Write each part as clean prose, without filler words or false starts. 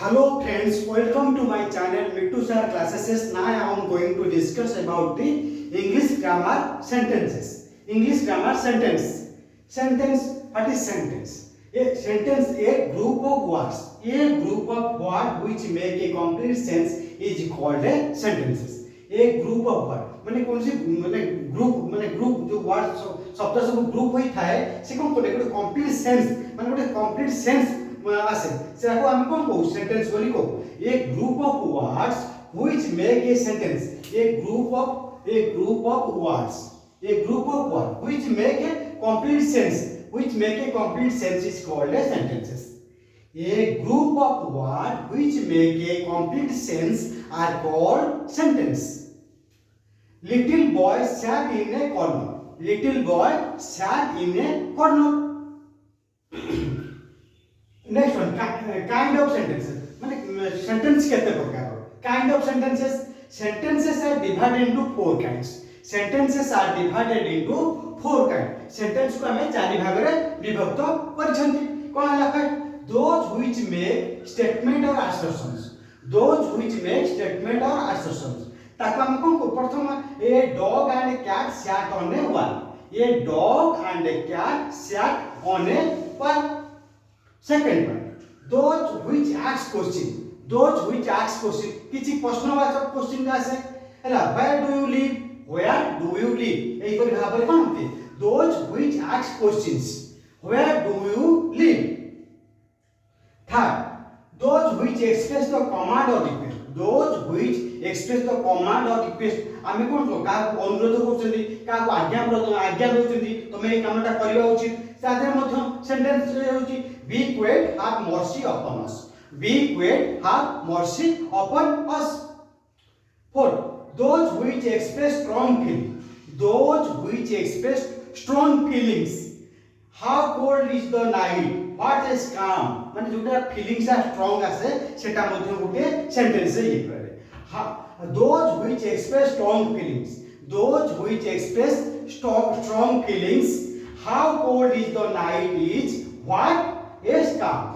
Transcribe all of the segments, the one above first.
Hello friends, welcome to my channel Mittu Sir Classes. Now I am going to discuss about the English grammar sentences. English grammar sentence. Sentence, what is sentence? A sentence, a group of words. A group of words which make a complete sense is called a sentences. A group of words माने कौन सी माने group जो word शब्द सब group होई थाए से कोन कोले गोटे कंप्लीट सेंस माने गोटे कंप्लीट सेंस आसे से को हम कोन को सेंटेंस बोली को a group of words which make a sentence a group of words which make a complete sense is called a sentences a group of words which make a complete sense are called sentence. Little boy sat in a corner. Next one, kind of sentences. माने sentence कितने प्रकार हो? Kind of sentences. Sentences are divided into four kinds. Sentence को हमें चारि भाग रे विभक्त करछंती. कोन हला fight? Those which make statement or assertions. ताको हम कोन को प्रथम a dog and a cat sat on a wall. Second one, those which ask question. किछि प्रश्नवाचक क्वेश्चन आसे हला where do you live एई पर भाबरे कोन होते those which ask questions where do you live. Third, those which express the command or request. आमे कोन को का अनुरोध करछन्ती का आज्ञा दोछन्ती तमे ए कामटा करिवा उचित साथे मध्य सेंटेंस होची be quiet, have mercy upon us. Fourth, those which express strong feelings. How cold is the night? What is calm? माने जोटा फीलिंग्स आ स्ट्रांग आसे सेटा मध्ये गुटे सेंटेंस हे करे. Those which express strong feelings. How cold is the night is what is calm.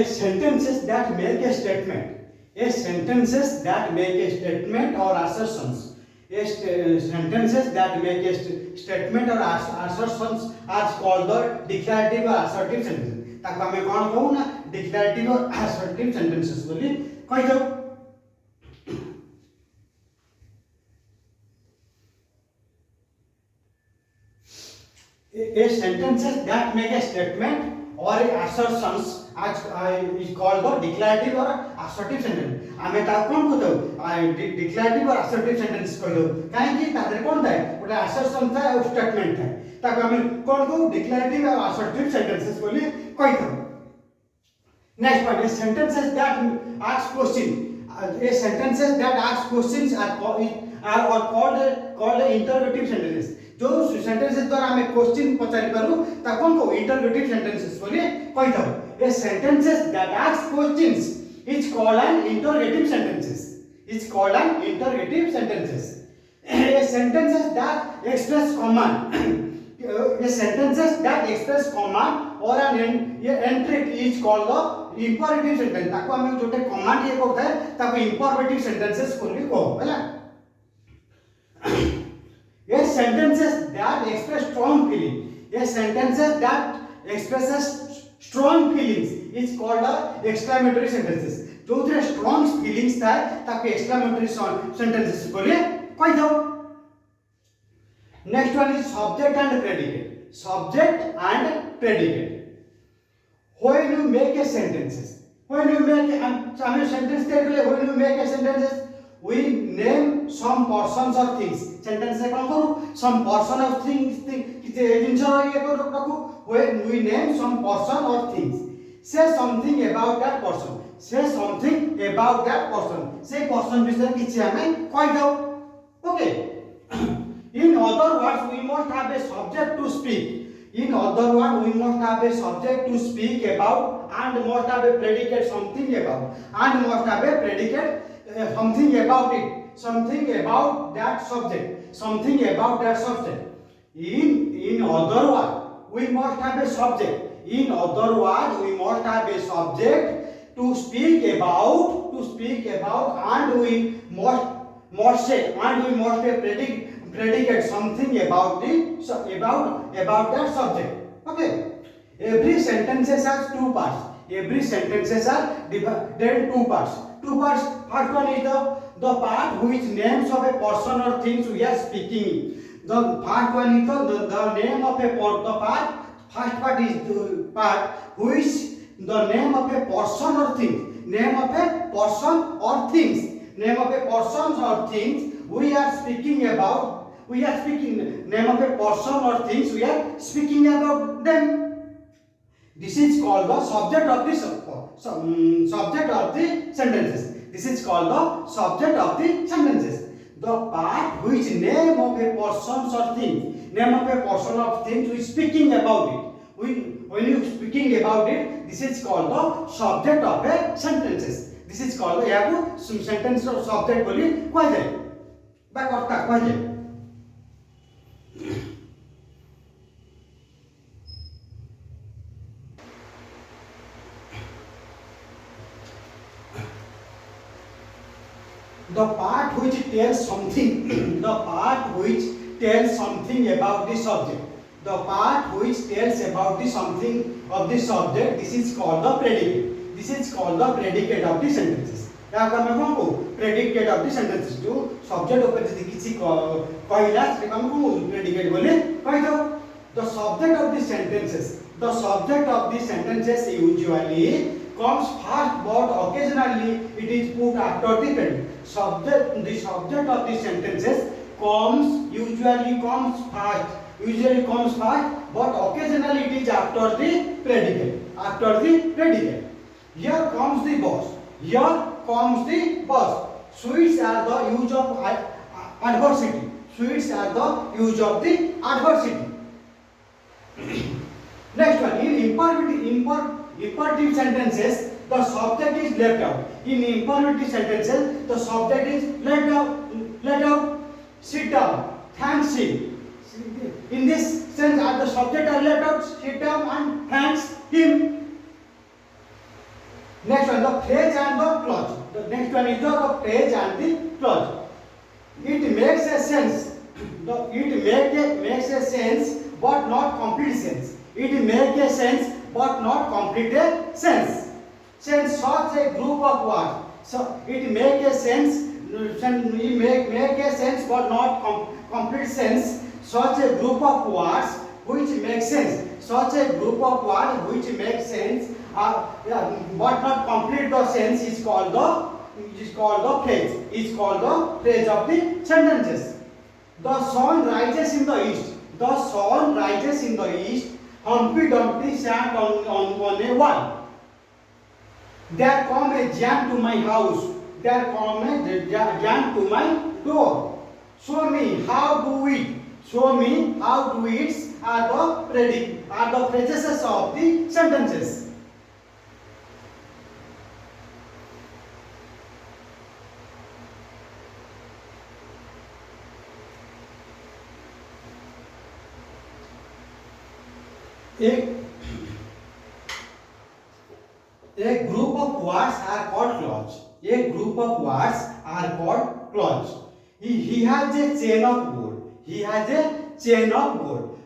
Sentences that make a statement or assertions. Sentences that make a statement or assertions are called the declarative or assertive sentences. ताको हमें कौन कहू ना declarative और assertive sentences बोली कहि दो. Sentences that make a statement or assertions is called the declarative or assertive sentence. आमे ता कोन को declarative or assertive sentence कहि दो काहे कि तादर कोन थाए ओटा assertion थाए और statement थाए ताको आमे कोन को declarative or assertive sentences बोली कहि दो. Next point is sentences that ask questions are called interrogative sentences. जो sentences द्वारा हमें क्वेश्चन पचारि पारु ता कोन को interrogative sentences बोली कहि दो. A sentences that ask questions is called an interrogative sentences. A sentences that express command or an entry is called the imperative sentence. ताको हमें जोटे command ये करता है ताको imperative sentences बोली को हैला. A sentences that express strong feelings is called the exclamatory sentences. जो थे strong feelings था ताको exclamatory sentences बोले कहि दो. Next one is subject and predicate. When you make a sentences, when you make a sentences, we name some persons or things. Sentence से कौन करूँ? Some person or things किसे जिनसे ये करो रखो. When we name some person or things, say something about that person. Say person विषय किसी हमें कहि दो. Okay. In other words, we must have a subject to speak. In other words, we must have a subject to speak about and must have a predicate something about and must have a predicate something about it, something about that subject, something about that subject. In other words, we must have a subject. In other words, we must have a subject to speak about, and we must say, and we must predicate something about that subject. Okay. Every sentences has two parts. Every sentences are divided two parts. Two parts. First one is the part which names of a person or things we are speaking. The first one is the name of a the part. First part is the part which the name of a person or things. Name of a person or things. Name of a persons or things we are speaking about. We are speaking name of a person or things we are speaking about them. This is called the subject of the subject of the sentences. This is called the subject of the sentences. The part which name of a person or thing, name of a person or things we speaking about it. When you speaking about it, this is called the subject of a sentences. This is called the याको sentence or subject बोली कौन जाए? बात करता कौन जाए? The part which tells something, the part which tells something about the subject, the part which tells about the something of the subject, this is called the predicate. This is called the predicate of the sentences. या अगर मैं कहूँ predicate of the sentences जो subject ऊपर जैसे किसी कहला से काम को predicate बोले कह दो. The subject of the sentences, the subject of the sentences usually comes first, but occasionally it is put after the predicate. The subject of the sentences usually comes first, but occasionally it is after the predicate. After the predicate. Here comes the boss. Here comes the boss. Sweets are the use of adversity. Sweets are the use of the adversity. Next one, in imperative sentences, the subject is left out. In imperative sentences, the subject is left out. Sit down. Thanks him. In this sense, the subject are left out. Sit down and thanks him. Next one, the phrase and the clause. The next one is the phrase and the clause. It makes a sense. It makes a sense, but not complete sense. It makes a sense, but not complete sense. Sense such a group of words. So it makes a sense. It make a sense, but not complete sense. Such a group of words which make sense. Such a group of words which make sense, but not complete the sense is called the phrase. Is called the phrase of the sentences. The sun rises in the east. The sun rises in the east. Humpty Dumpty sat on a wall. There come a jam to my house. There come a jam to my door. Show me how do it. Show me how do it are the phrases of the sentences. A group of words are called clause. A group of words are called clause. He has a chain of gold. He has a chain of gold.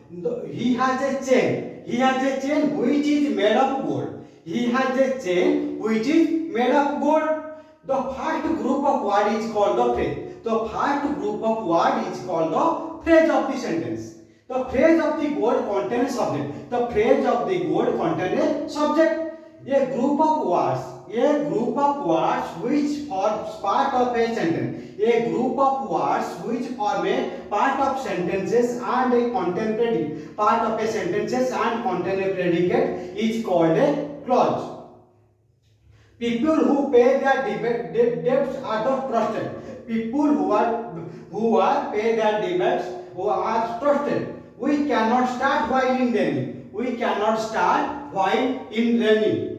He has a chain. He has a chain which is made of gold. He has a chain which is made of gold. The first group of word is called the phrase. The first group of word is called the phrase of the sentence. The phrase of the gold contains a subject. The phrase of the gold contains a subject. A group of words which forms part of a sentence. A group of words which form a part of sentences and a contain predicate. Part of a sentences and contain a predicate is called a clause. People who pay their debts are the trusted. People who are pay their debts who are trusted. We cannot start while in raining. We cannot start while in raining.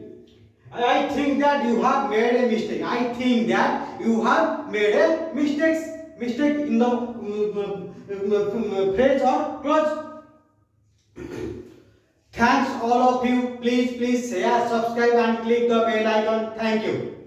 I think that you have made a mistake. I think that you have made a mistake in the phrase or clause. Thanks all of you. Please share, subscribe and click the bell icon. Thank you.